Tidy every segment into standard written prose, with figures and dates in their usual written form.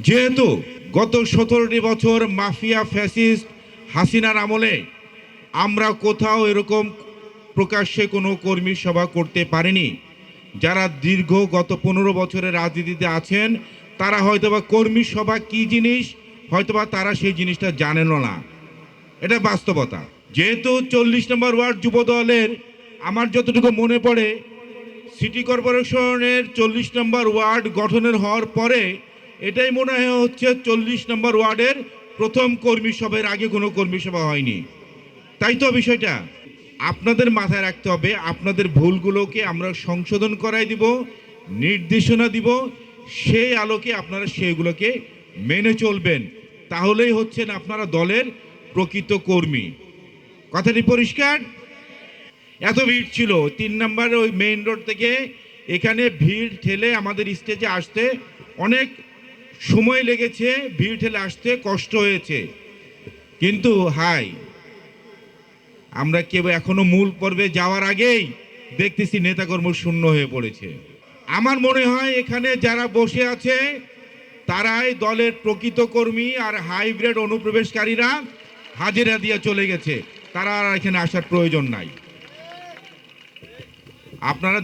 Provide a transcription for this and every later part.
যেহেতু গত 17টি বছর মাফিয়া ফ্যাসিস্ট হাসিনার আমলে আমরা কোথাও এরকম প্রকাশ্যে কোনো কর্মী সভা করতে পারিনি, যারা দীর্ঘ গত 15 বছরের রাজনীতিতে আছেন তারা হয়তোবা কর্মী সভা কী জিনিস হয়তোবা তারা সেই জিনিসটা জানেনও না। এটা বাস্তবতা। যেহেতু 40 নম্বর ওয়ার্ড যুবদলের আমার যতটুকু মনে পড়ে সিটি কর্পোরেশনের 40 নম্বর ওয়ার্ড গঠনের হওয়ার পরে এটাই মনে হচ্ছে 40 নম্বর ওয়ার্ডের প্রথম কর্মী সভার আগে কোনো কর্মী সভা হয়নি। তাই তো বিষয়টা আপনাদের মাথায় রাখতে হবে। আপনাদের ভুলগুলোকে আমরা সংশোধন করাই দিব, নির্দেশনা দিব, সেই আলোকে আপনারা সেগুলোকে মেনে চলবেন। তাহলেই হচ্ছেন আপনারা দলের প্রকৃত কর্মী। কথাটি পরিষ্কার? এত ভিড় ছিল 3 নম্বর ওই মেইন রোড থেকে এখানে ভিড় ঠেলে আমাদের স্টেজে আসতে অনেক সময় লেগেছে, ভিড় ঠেলে আসতে কষ্ট হয়েছে। কিন্তু আমরা কেউ এখনো মূল পর্বে যাওয়ার আগেই দেখতেছি নেতাকর্ম শূন্য হয়ে পড়েছে। আমার মনে হয় এখানে যারা বসে আছে তারাই দলের প্রকৃত কর্মী, আর হাইব্রিড অনুপ্রবেশকারীরা হাজিরা দিয়ে চলে গেছে, তারা আর এখানে আসার প্রয়োজন নাই। আপনারা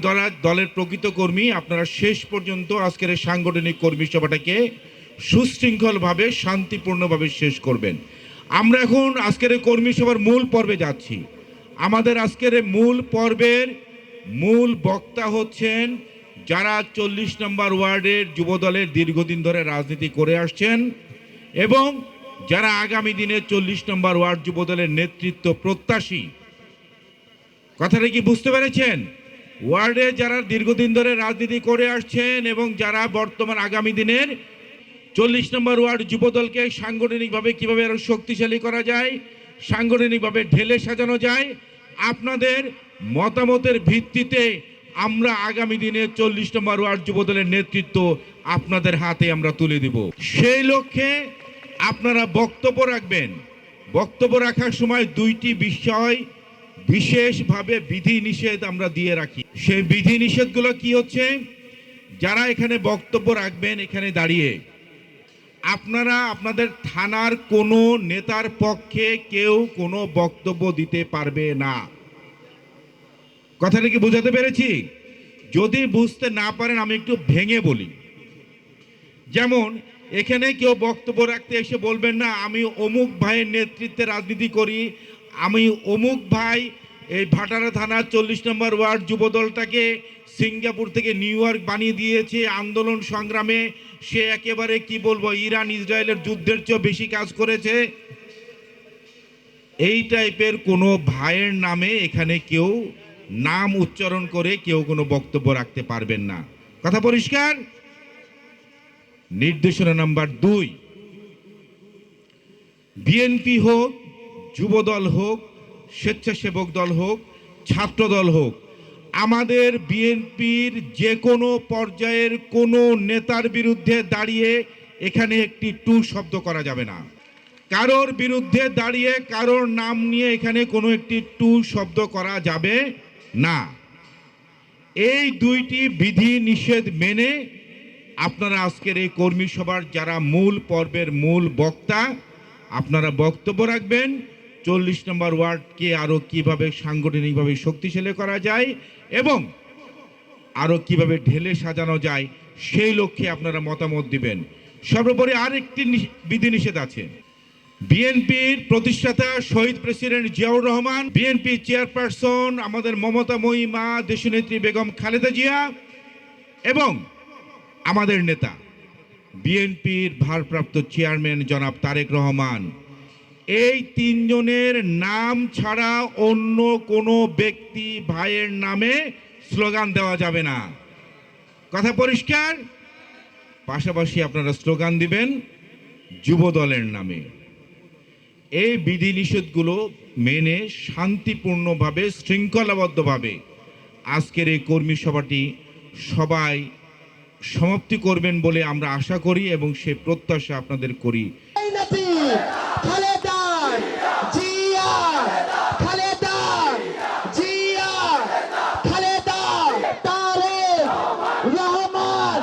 দলের প্রকৃত কর্মী, আপনারা শেষ পর্যন্ত আজকের এই সাংগঠনিক কর্মী সভাটাকে সুশৃঙ্খলভাবে শান্তিপূর্ণভাবে শেষ করবেন। আমরা এখন আজকের এই কর্মী সভার মূল পর্বে যাচ্ছি। আমাদের আজকের মূল পর্বের মূল বক্তা হচ্ছেন যারা 40 নম্বর ওয়ার্ডের যুবদলের দীর্ঘদিন ধরে রাজনীতি করে আসছেন এবং যারা আগামী দিনে 40 নম্বর ওয়ার্ড যুবদলের নেতৃত্ব প্রত্যাশী। কথাটা কি বুঝতে পেরেছেন? ওয়ার্ডে যারা দীর্ঘদিন ধরে রাজনীতি করে আসছেন এবং যারা বর্তমান আগামী দিনের 40 নম্বর ওয়ার্ড যুবদলকে সাংগঠনিকভাবে কিভাবে আরো শক্তিশালী করা যায়, সাংগঠনিকভাবে ঢেলে সাজানো যায়, আপনাদের মতামতের ভিত্তিতে আমরা আগামী দিনে 40 নম্বর ওয়ার্ড যুবদলের নেতৃত্ব আপনাদের হাতে আমরা তুলে দিব। সেই লক্ষ্যে আপনারা বক্তব্য রাখবেন। বক্তব্য রাখার সময় 2টি বিষয় বিশেষভাবে বিধিনিষেধ আমরা দিয়ে রাখি। সেই বিধিনিষেধগুলো কি হচ্ছে? যারা এখানে বক্তব্য রাখবেন এখানে দাঁড়িয়ে আপনারা আপনাদের থানার কোনো নেতার পক্ষে কেউ কোনো বক্তব্য দিতে পারবে না। কথাটা কি বোঝাতে পেরেছি? যদি বুঝতে না পারেন আমি একটু ভেঙে বলি। যেমন এখানে কেউ বক্তব্য রাখতে এসে বলবেন না আমি অমুক ভাইয়ের নেতৃত্বে রাজনীতি করি, আমি অমুক ভাই এই ভাটারা থানার 40 নম্বর ওয়ার্ড যুবদলটাকে সিঙ্গাপুর থেকে নিউ ইয়র্ক বানিয়ে দিয়েছে আন্দোলন সংগ্রামে, সে একেবারে কি বলবো ইরান ইসরায়েলের যুদ্ধের চেয়ে বেশি কাজ করেছে। এই টাইপের কোনো ভাইয়ের নামে এখানে কেউ নাম উচ্চারণ করে কেউ কোনো বক্তব্য রাখতে পারবেন না। কথা পরিষ্কার? নির্দেশনা নাম্বার 2, বিএনপি হোক, যুবদল হোক, স্বেচ্ছাসেবক দল হোক, ছাত্র দল হোক, আমাদের বিএনপির যে কোনো পর্যায়ের কোনো নেতার বিরুদ্ধে দাঁড়িয়ে এখানে একটি টু শব্দ করা যাবে না। কারোর বিরুদ্ধে দাঁড়িয়ে কারোর নাম নিয়ে এখানে কোনো একটি টু শব্দ করা যাবে না। এই 2টি বিধি নিষেধ মেনে আপনারা আজকের এই কর্মী সভার যারা মূল পর্বের মূল বক্তা আপনারা বক্তব্য রাখবেন। 40 নম্বর ওয়ার্ডকে আরো কিভাবে সাংগঠনিকভাবে শক্তিশালী করা যায় এবং আরো কিভাবে ঢেলে সাজানো যায় সেই লক্ষ্যে আপনারা মতামত দিবেন। সর্বোপরি আরেকটি বিধিনিষেধ আছে। বিএনপির প্রতিষ্ঠাতা শহীদ president Ziaur Rahman, BNP chairperson আমাদের মমতাময়ী মা দেশনেত্রী বেগম খালেদা জিয়া এবং আমাদের নেতা বিএনপির ভারপ্রাপ্ত চেয়ারম্যান জনাব তারেক রহমান, এই 3 জনের নাম ছাড়া অন্য কোনো ব্যক্তি ভাইয়ের নামে স্লোগান দেওয়া যাবে না। কথা পরিষ্কার? পাশাপাশি আপনারা স্লোগান দিবেন যুবদলের নামে। এই বিধিনিষেধগুলো মেনে শান্তিপূর্ণভাবে শৃঙ্খলাবদ্ধভাবে আজকের এই কর্মী সভাটি সবাই সমাপ্তি করবেন বলে আমরা আশা করি এবং সেই প্রত্যাশা আপনাদের করি। রহমান,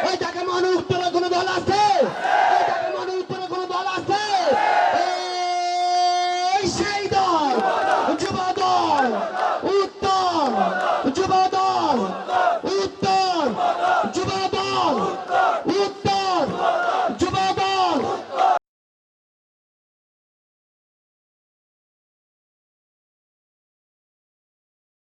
ওই টাকা মানুষ তোলা কোনো দল আছে? এই ঢাকার মাঠের উত্তরে কোনো দল আছে? এই সেই দল